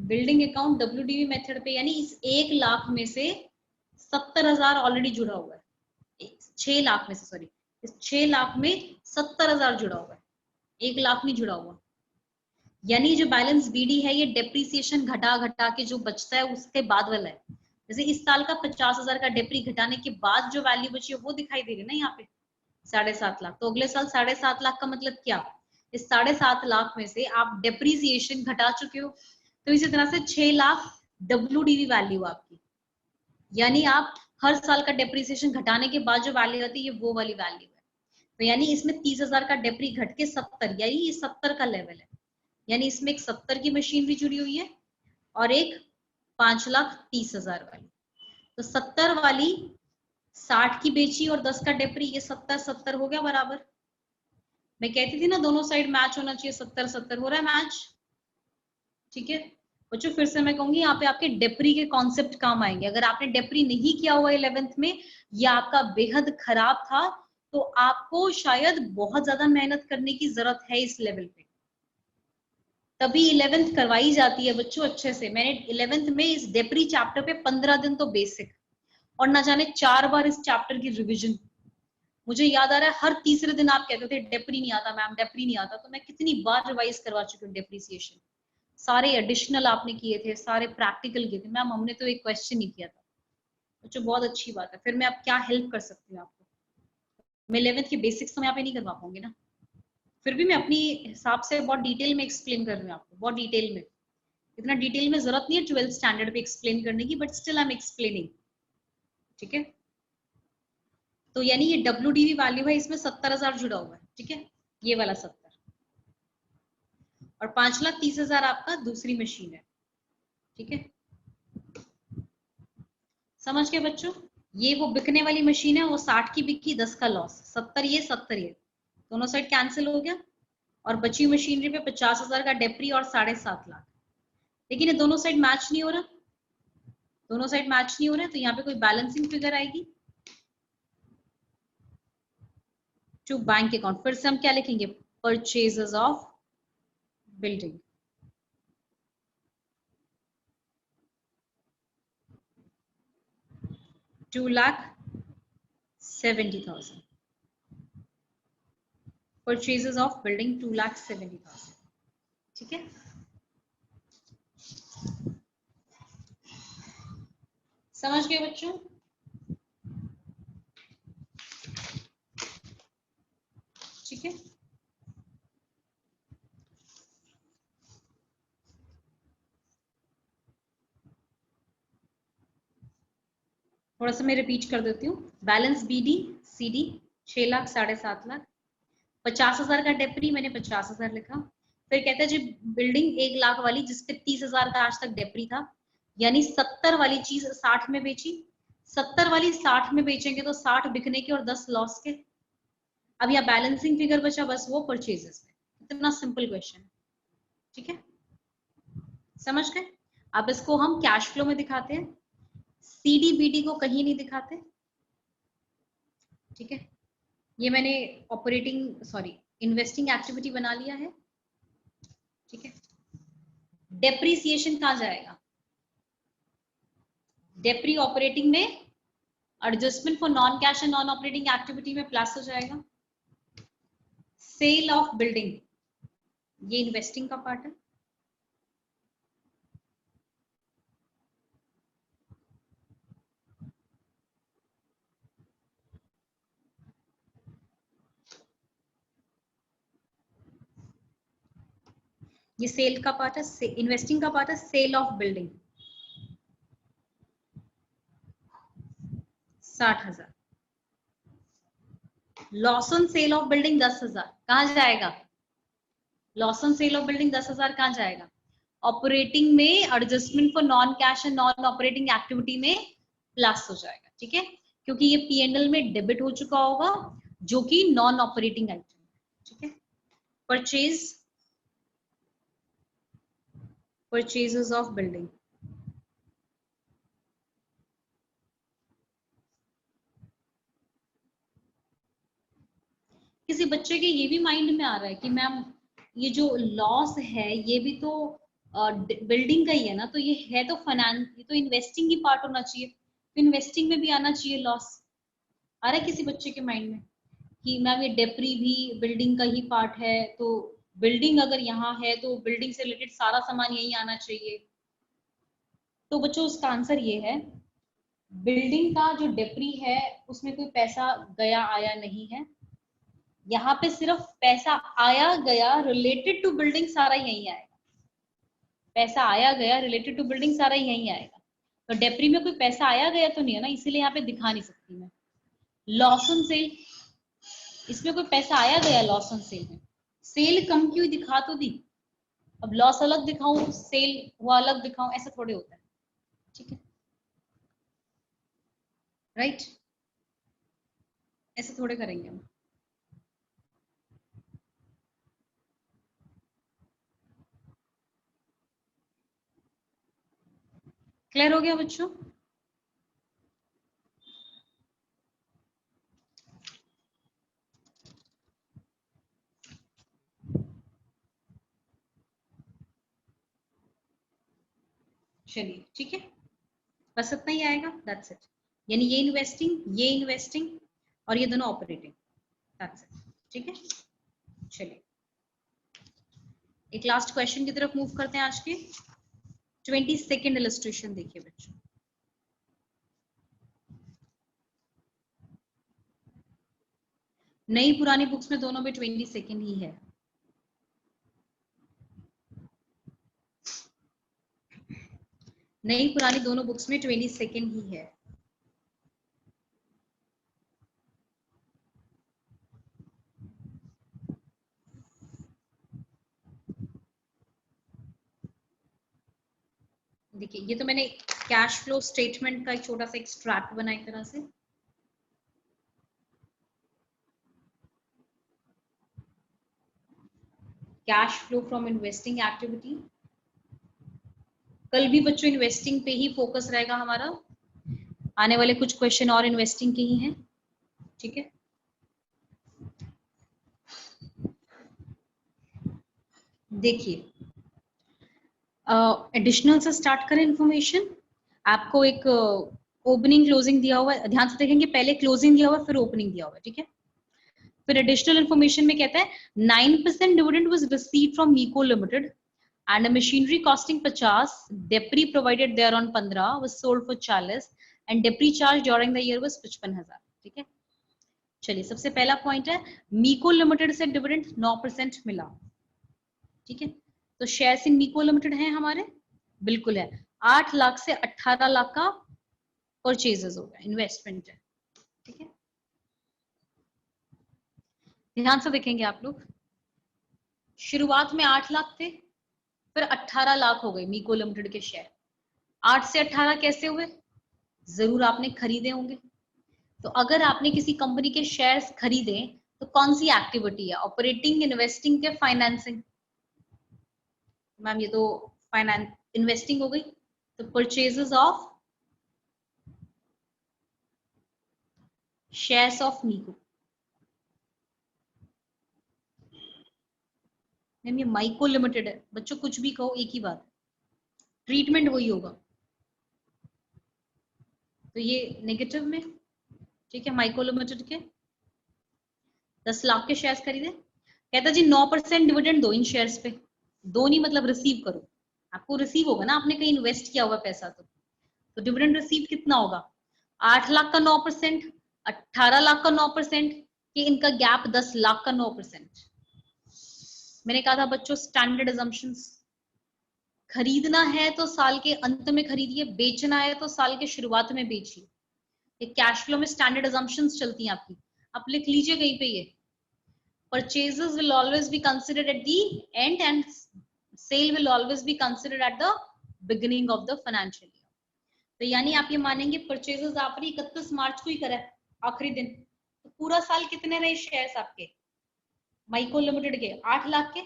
बिल्डिंग अकाउंट WDV मेथड पे, यानी इस 1 लाख में से 70,000 ऑलरेडी जुड़ा हुआ है, 6 लाख में से, सॉरी, इस 6 लाख में 70,000 जुड़ा हुआ है, 1 लाख नहीं जुड़ा हुआ। यानी जो बैलेंस BD है ये डेप्रीसिएशन घटा घटा के जो बचता है उसके बाद वाला है। जैसे इस साल का 50,000 का डेप्री घटाने के बाद जो वैल्यू बची है वो दिखाई दे रही है ना यहाँ पे 7.5 लाख, तो अगले साल 7.5 लाख का मतलब क्या? इस 7.5 लाख में से आप डेप्रीसिएशन घटा चुके हो, तो इसी तरह से 6 लाख WDV वैल्यू आपकी, यानी आप हर साल का डेप्रीसिएशन घटाने के बाद जो वैल्यू आती है ये वो वाली वैल्यू है। तो यानी इसमें 30,000 का डेप्री घट के 70, यानी ये 70 का लेवल है, यानी इसमें एक 70 की मशीन भी जुड़ी हुई है और एक 5,30,000 वाली, तो 70 वाली 60 की बेची और 10 का डेप्री, ये 70-70 हो गया बराबर। मैं कहती थी ना दोनों साइड मैच होना चाहिए, 70-70 हो रहा है मैच, ठीक है। बच्चों फिर से मैं कहूंगी यहाँ पे आपके डेप्री के कॉन्सेप्ट काम आएंगे। अगर आपने डेप्री नहीं किया हुआ 11th में या आपका बेहद खराब था तो आपको शायद बहुत ज्यादा मेहनत करने की जरूरत है इस लेवल पे, तभी 11th करवाई जाती है बच्चों अच्छे से। मैंने 11th में इस डेप्री चैप्टर पे 15 दिन तो बेसिक और ना जाने 4 बार इस चैप्टर की रिविजन। मुझे याद आ रहा है हर तीसरे दिन आप कहते थे डेप्री नहीं आता मैम, डेप्री नहीं आता, तो मैं कितनी बार रिवाइज करवा चुकी हूँ डेप्रीसिएशन, सारे एडिशनल आपने किए थे, सारे प्रैक्टिकल किए थे। मैम हमने तो एक क्वेश्चन ही किया था। बच्चों बहुत अच्छी बात है, फिर मैं अब क्या हेल्प कर सकती हूँ आपको? मैं 11th के बेसिक्स तो मैं यहाँ पे नहीं करवा पाऊंगी ना, फिर भी मैं अपनी हिसाब से बहुत डिटेल में एक्सप्लेन कर रही हूँ आपको, बहुत डिटेल में। इतना डिटेल में जरूरत नहीं है 12th स्टैंडर्ड पे एक्सप्लेन करने की, but still I am explaining, ठीक है। तो यानी ये WDV वैल्यू है, इसमें 70,000 जुड़ा हुआ है, ठीक है, ये वाला 70। और 5,30,000 आपका दूसरी मशीन है। ठीक है, समझ गए बच्चों? ये वो बिकने वाली मशीन है, वो 60 की बिकी, 10 का लॉस, 70 ये 70 ये, दोनों साइड कैंसिल हो गया। और बची मशीनरी पे 50,000 का डेप्री और 7.5 लाख। लेकिन ये दोनों साइड मैच नहीं हो रहा, दोनों साइड मैच नहीं हो रहा है, तो यहाँ पे कोई बैलेंसिंग फिगर आएगी टू बैंक अकाउंट। फिर से हम क्या लिखेंगे? Purchases of building. $2,70,000। Purchases of building 2,70,000। ठीक है, समझ गए बच्चों? ठीक है, थोड़ा सा मैं रिपीट कर देती हूँ। Balance BD CD 6 lakh 7.5 lakh, 50,000 का डेप्री, मैंने 50,000 लिखा। फिर कहता है जी बिल्डिंग 1 लाख वाली जिसपे 30,000 का आज तक डेप्री था, यानी 70 वाली चीज 60 में बेची, 70 वाली 60 में बेचेंगे तो 60 बिकने के और 10 लॉस के। अब यहाँ बैलेंसिंग फिगर बचा बस वो परचेजेस में। इतना सिंपल क्वेश्चन है। ठीक है, समझ गए? अब इसको हम कैश फ्लो में दिखाते हैं, सीडी बीडी को कहीं नहीं दिखाते। ठीक है, ये मैंने ऑपरेटिंग सॉरी इन्वेस्टिंग एक्टिविटी बना लिया है। ठीक है, डेप्रीसिएशन कहाँ जाएगा? डेप्री ऑपरेटिंग में, adjustment for non cash and non operating activity में प्लस हो जाएगा। सेल ऑफ बिल्डिंग ये इन्वेस्टिंग का पार्ट है। ये सेल का पार्ट है, इन्वेस्टिंग का पार्ट है। Sale of building 60,000। Loss on sale of building 10,000 कहाँ जाएगा? Loss on sale of building 10,000 कहाँ जाएगा? ऑपरेटिंग में, adjustment for non cash and non operating activity में प्लस हो जाएगा। ठीक है, क्योंकि ये पीएनएल में डेबिट हो चुका होगा जो कि नॉन ऑपरेटिंग आइटम। ठीक है, परचेजेस ऑफ बिल्डिंग। किसी बच्चे के ये भी माइंड में आ रहा है कि मैम ये जो लॉस है ये भी तो बिल्डिंग का ही है ना, तो ये है तो फाइनेंस, ये तो इन्वेस्टिंग ही पार्ट होना चाहिए, तो इन्वेस्टिंग में भी आना चाहिए लॉस। आ रहा है किसी बच्चे के माइंड में कि मैम ये डेप्री भी बिल्डिंग का ही पार्ट है, तो बिल्डिंग अगर यहाँ है तो बिल्डिंग से रिलेटेड सारा सामान यही आना चाहिए। तो बच्चों उसका आंसर ये है, बिल्डिंग का जो डेप्री है उसमें कोई पैसा गया आया नहीं है। यहाँ पे सिर्फ पैसा आया गया रिलेटेड टू बिल्डिंग सारा यही आएगा। पैसा आया गया रिलेटेड टू बिल्डिंग सारा यही आएगा। तो डेप्री में कोई पैसा आया गया तो नहीं है ना, इसीलिए यहाँ पे दिखा नहीं सकती मैं। लॉस ऑन सेल, इसमें कोई पैसा आया गया लॉस ऑन सेल में, सेल कम क्यों दिखा तो दी। अब लॉस अलग दिखाऊं, सेल हुआ अलग दिखाऊं, ऐसा थोड़े होता है। ठीक है, राइट, ऐसे थोड़े करेंगे हम। क्लियर हो गया बच्चों? चलिए ठीक है, बस इतना ही आएगा, दैट्स इट। यानी ये इन्वेस्टिंग और ये दोनों ऑपरेटिंग, दैट्स इट। ठीक है, चलिए एक लास्ट क्वेश्चन की तरफ मूव करते हैं। आज के 22nd इलस्ट्रेशन देखिए बच्चों। नई पुरानी बुक्स में दोनों में 22nd ही है। नई पुरानी दोनों बुक्स में 22nd ही है। देखिए ये तो मैंने कैश फ्लो स्टेटमेंट का एक छोटा सा एक्सट्रैक्ट बना एक तरह से। Cash flow from investing activity. कल भी बच्चों इन्वेस्टिंग पे ही फोकस रहेगा हमारा, आने वाले कुछ क्वेश्चन और इन्वेस्टिंग के ही हैं, ठीक है। देखिए एडिशनल से स्टार्ट करें इंफॉर्मेशन। आपको एक ओपनिंग क्लोजिंग दिया हुआ है, ध्यान से देखेंगे, पहले क्लोजिंग दिया हुआ है फिर ओपनिंग दिया हुआ है, ठीक है। फिर एडिशनल इंफॉर्मेशन में कहता है 9% dividend was received from मीको limited and a machinery costing 50, depri provided there on 15 was sold for 40 and depri charge during the year was 55,000, ठीक है। चलिए सबसे पहला पॉइंट है मीको लिमिटेड से डिविडेंड 9% मिला, ठीक है। तो शेयर्स इन मीको लिमिटेड हैं हमारे, बिल्कुल है। 8 लाख से 18 लाख का परचेजेस हो गया, इन्वेस्टमेंट है, ठीक है। ध्यान से देखेंगे आप लोग, शुरुआत में 8 लाख थे, फिर 18 लाख हो गए मीको लिमिटेड के शेयर। 8 से 18 कैसे हुए? जरूर आपने खरीदे होंगे। तो अगर आपने किसी कंपनी के शेयर्स खरीदे तो कौन सी एक्टिविटी है? ऑपरेटिंग, इन्वेस्टिंग के फाइनेंसिंग? मैम ये तो फाइनेंस इन्वेस्टिंग हो गई। तो purchases of shares of मीको। Ma'am ये माइको लिमिटेड है बच्चों, कुछ भी कहो एक ही बात, ट्रीटमेंट वही होगा। तो ये नेगेटिव में, ठीक है। माइको लिमिटेड के 10 लाख के शेयर्स खरीदे, कहता जी 9% डिविडेंड दो इन शेयर्स पे। दो नहीं मतलब रिसीव करो, आपको रिसीव होगा ना, आपने कहीं इन्वेस्ट किया हुआ पैसा। तो डिविडेंड रिसीव कितना होगा? 8 लाख का 9%, 18 लाख का 9%, कि इनका गैप 10 लाख का 9%। मैंने कहा था बच्चों स्टैंडर्ड अजम्पशंस, खरीदना है तो साल के अंत में खरीदिए, बेचना है तो साल के शुरुआत में बेचिए। ये कैश फ्लो में स्टैंडर्ड अजम्पशंस चलती हैं आपकी, आप लिख लीजिए कहीं पे ये। Purchases will always be considered at the end and sale will always be considered at the beginning of the financial year. तो यानी आप ये मानेंगे परचेजेस आपने 31 मार्च को ही करा है, आखिरी दिन, तो पूरा साल कितने रहे शेयर्स आपके माइको लिमिटेड के? 8 लाख के।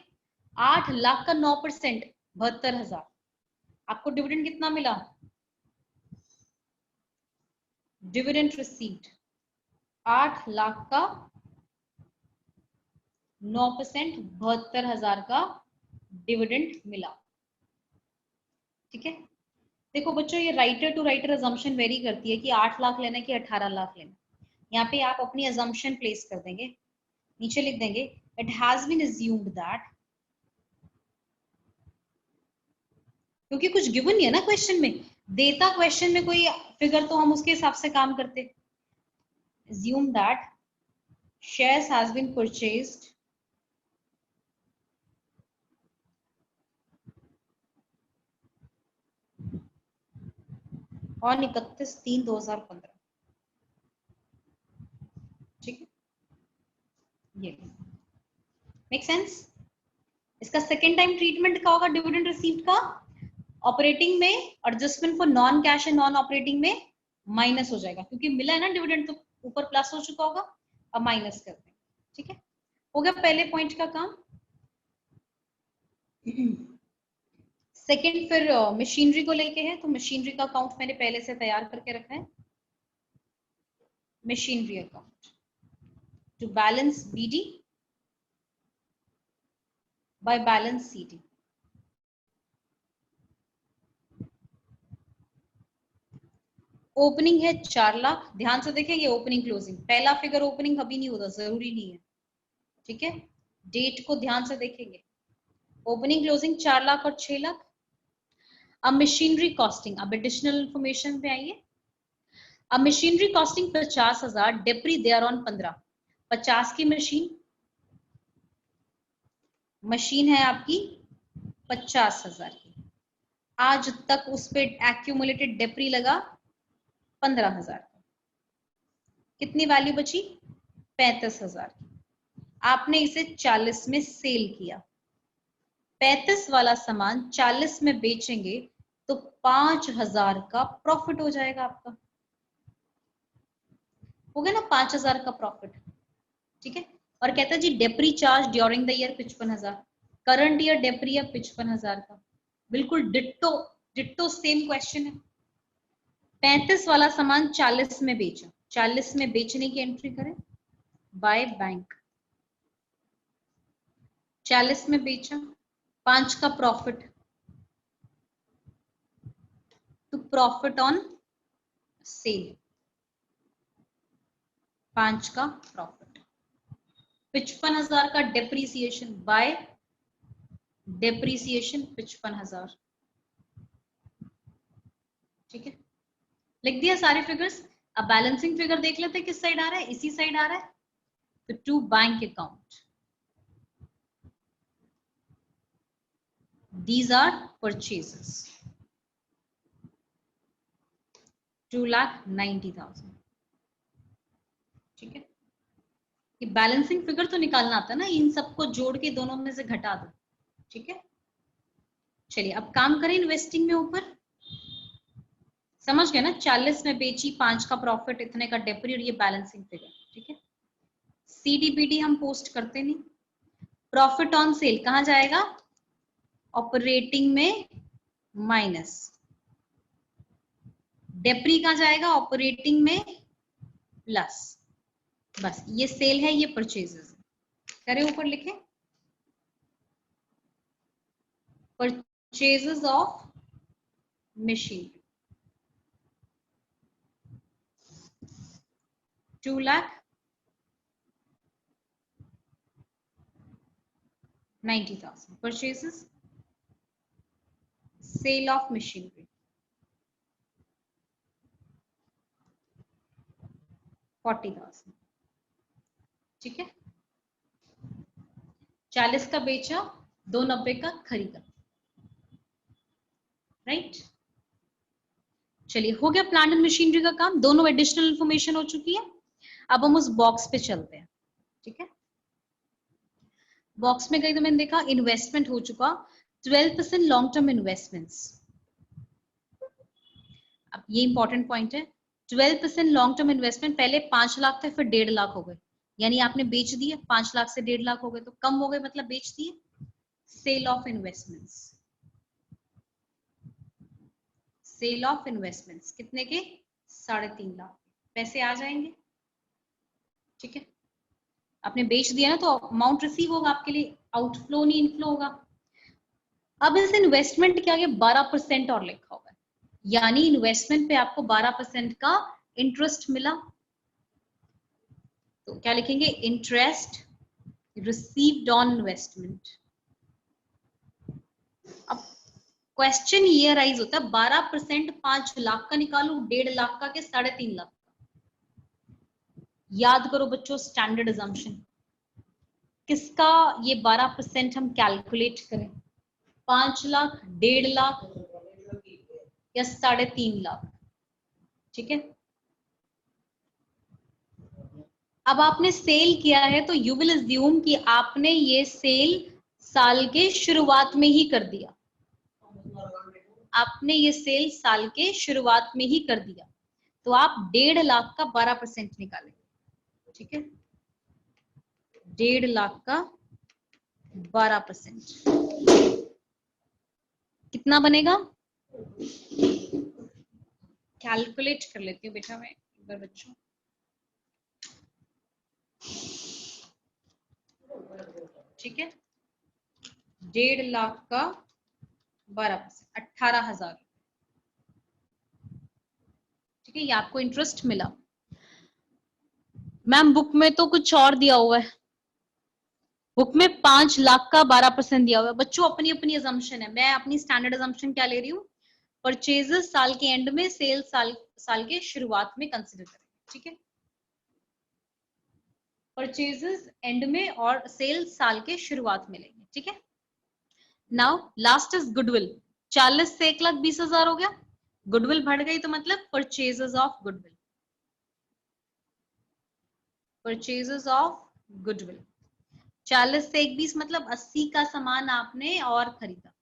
8 लाख का 9% 72,000। आपको डिविडेंड कितना मिला? डिविडेंड रिसीव्ड 8 लाख का 9%, 72,000 का डिविडेंड मिला, ठीक है। देखो बच्चों ये writer to writer assumption vary करती है कि 8 लाख लेना कि 18 लाख लेना। यहाँ पे आप अपनी अजम्पशन प्लेस कर देंगे, नीचे लिख देंगे it has been assumed that, क्योंकि कुछ गिवन नहीं है ना क्वेश्चन में, देता क्वेश्चन में कोई फिगर तो हम उसके हिसाब से काम करते। assume that shares has been purchased on 31/3/2015, ठीक है। ये मेक सेंस? इसका सेकेंड टाइम ट्रीटमेंट का होगा डिविडेंड रिसीव्ड का, ऑपरेटिंग में adjustment for non cash and non operating में माइनस हो जाएगा, क्योंकि मिला है ना डिविडेंड तो ऊपर प्लस हो चुका होगा, अब माइनस कर देंगे, ठीक है। हो गया पहले पॉइंट का काम। सेकेंड फिर मशीनरी को लेके है, तो मशीनरी का अकाउंट मैंने पहले से तैयार करके रखा है। Machinery account to balance BD by balance CD. Opening है 4 लाख, ध्यान से देखेंगे ओपनिंग क्लोजिंग, पहला फिगर ओपनिंग कभी नहीं होता, जरूरी नहीं है, ठीक है। डेट को ध्यान से देखेंगे, ओपनिंग क्लोजिंग 4 लाख और 6 लाख। अब मशीनरी कॉस्टिंग, अब एडिशनल इंफॉर्मेशन पे आइए। अब मशीनरी कॉस्टिंग 50,000, डेप्री देयर ऑन 15। 50 की मशीन है आपकी 50,000 की, आज तक उस पे एक्यूमुलेटेड डेप्री लगा 15,000, कितनी वैल्यू बची? 35,000 की। आपने इसे 40 में सेल किया, 35 वाला सामान 40 में बेचेंगे तो 5,000 का प्रॉफिट हो जाएगा आपका, हो गया ना 5,000 का प्रॉफिट। ठीक है, और कहता है जी depre charge during the year 55,000, current year depre है 55,000 का, बिल्कुल डिट्टो डिट्टो सेम क्वेश्चन है। 35 वाला सामान 40 में बेचा, 40 में बेचने की एंट्री करें बाय बैंक, 40 में बेचा, 5 का प्रॉफिट, तो प्रॉफिट ऑन सेल 5 का प्रॉफिट, 55,000 का डेप्रीसिएशन बाय डेप्रीसिएशन 55,000। ठीक है, लिख दिया सारे फिगर्स। अब बैलेंसिंग फिगर देख लेते हैं किस साइड आ रहा है, इसी साइड आ रहा है, तो to bank account, these are purchases 2,90,000। ठीक है, ये बैलेंसिंग फिगर तो निकालना आता है ना, इन सबको जोड़ के दोनों में से घटा दो। ठीक है, चलिए अब काम करें इन्वेस्टिंग में ऊपर, समझ गए ना, 40 में बेची, 5 का प्रॉफिट, इतने का डेप्री, और ये बैलेंसिंग फिगर। ठीक है, सीडीपीडी हम पोस्ट करते नहीं, प्रॉफिट ऑन सेल कहां जाएगा, ऑपरेटिंग में माइनस, डेप्री कहां जाएगा, ऑपरेटिंग में प्लस, बस ये सेल है, ये परचेजेस करें, ऊपर लिखे purchases of machine 2,90,000 purchases, sale of machinery 40,000। ठीक है, 40 का बेचा, 290 का खरीदा, राइट। चलिए हो गया प्लांट एंड मशीनरी का काम, दोनों एडिशनल इंफॉर्मेशन हो चुकी है। अब हम उस बॉक्स पे चलते हैं। ठीक है, बॉक्स में गई तो मैंने देखा इन्वेस्टमेंट हो चुका 12% लॉन्ग टर्म इन्वेस्टमेंट्स। अब ये इंपॉर्टेंट पॉइंट है, 12% लॉन्ग टर्म इन्वेस्टमेंट, पहले 5 लाख थे फिर 1.5 लाख हो गए, यानी आपने बेच दिए, 5 लाख से 1.5 लाख हो गए, तो कम हो गए मतलब बेच दिए। Sale of investments, sale of investments कितने के, 3.5 लाख, पैसे आ जाएंगे। ठीक है, आपने बेच दिया ना, तो अमाउंट रिसीव होगा आपके लिए, आउटफ्लो नहीं इनफ्लो होगा। अब इस इन्वेस्टमेंट के आगे 12% और लिखा होगा, यानी इन्वेस्टमेंट पे आपको 12% का इंटरेस्ट मिला, तो क्या लिखेंगे, इंटरेस्ट रिसीव्ड ऑन इन्वेस्टमेंट। अब क्वेश्चन ये राइज होता है, 12% 5 लाख का निकालू, 1.5 लाख का के 3.5 लाख का। याद करो बच्चों स्टैंडर्ड अजम्पशन, किसका ये 12% हम कैलकुलेट करें, 5 लाख, 1.5 लाख या 3.5 लाख। ठीक है, अब आपने सेल किया है तो यू विल अज्यूम कि आपने ये सेल साल के शुरुआत में ही कर दिया, आपने ये सेल साल के शुरुआत में ही कर दिया, तो आप 1.5 लाख का 12% निकालेंगे। ठीक है, 1.5 लाख का 12% कितना बनेगा, कैलकुलेट कर लेती हूँ बेटा मैं एक बार बच्चों। ठीक है, 1.5 लाख का 12%, 18,000। ठीक है, ये आपको इंटरेस्ट मिला। मैम बुक में तो कुछ और दिया हुआ है, बुक में 5 लाख का 12% दिया हुआ है। बच्चों अपनी अपनी अजम्पशन है, मैं अपनी स्टैंडर्ड अजम्पशन क्या ले रही हूँ, परचेजेस साल के एंड में, सेल साल के शुरुआत में कंसिडर करें। ठीक है, परचेजेस एंड में और सेल साल के शुरुआत में लेंगे। ठीक है, नाउ लास्ट इज गुडविल, 40 से 1,20,000 हो गया, गुडविल बढ़ गई तो मतलब purchases of goodwill, purchases of goodwill 40 से 1,20 मतलब 80 का सामान आपने और खरीदा,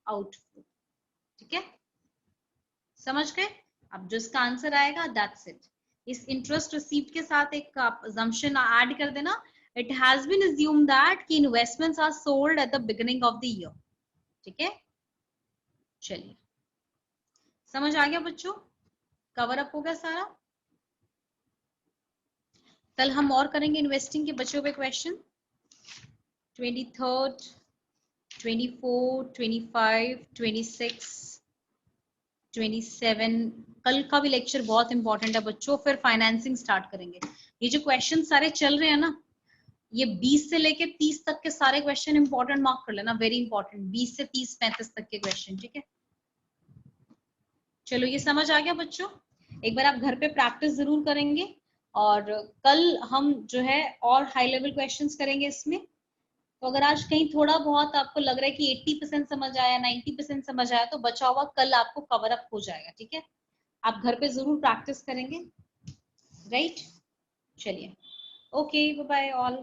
आउटफ्लो। ठीक है, समझ गए? अब जो इसका आंसर आएगा दैट्स इट। इस इंटरेस्ट रिसीव्ड के साथ एक आप assumption ऐड कर देना, it has been assumed that कि investments are sold at the beginning of the year. ठीक है, चलिए समझ आ गया बच्चों? कवर अप हो गया सारा। कल हम और करेंगे इन्वेस्टिंग के बचे हुए क्वेश्चन 23rd, 24, 25, 26, 27। कल का भी लेक्चर बहुत इंपॉर्टेंट है बच्चों, फिर फाइनेंसिंग स्टार्ट करेंगे। ये जो क्वेश्चन सारे चल रहे हैं ना, ये 20 से लेके 30 तक के सारे क्वेश्चन इंपॉर्टेंट मार्क कर लेना, वेरी इंपॉर्टेंट। 20 से 30, 35 तक के क्वेश्चन, ठीक है? चलो ये समझ आ गया बच्चों? एक बार आप घर पे प्रैक्टिस जरूर करेंगे, और कल हम जो है और हाई लेवल क्वेश्चंस करेंगे इसमें। तो अगर आज कहीं थोड़ा बहुत आपको लग रहा है कि 80% समझ आया, 90% समझ आया, तो बचा हुआ कल आपको कवर अप हो जाएगा। ठीक है, आप घर पे जरूर प्रैक्टिस करेंगे, राइट? चलिए, ओके, बाय बाय ऑल।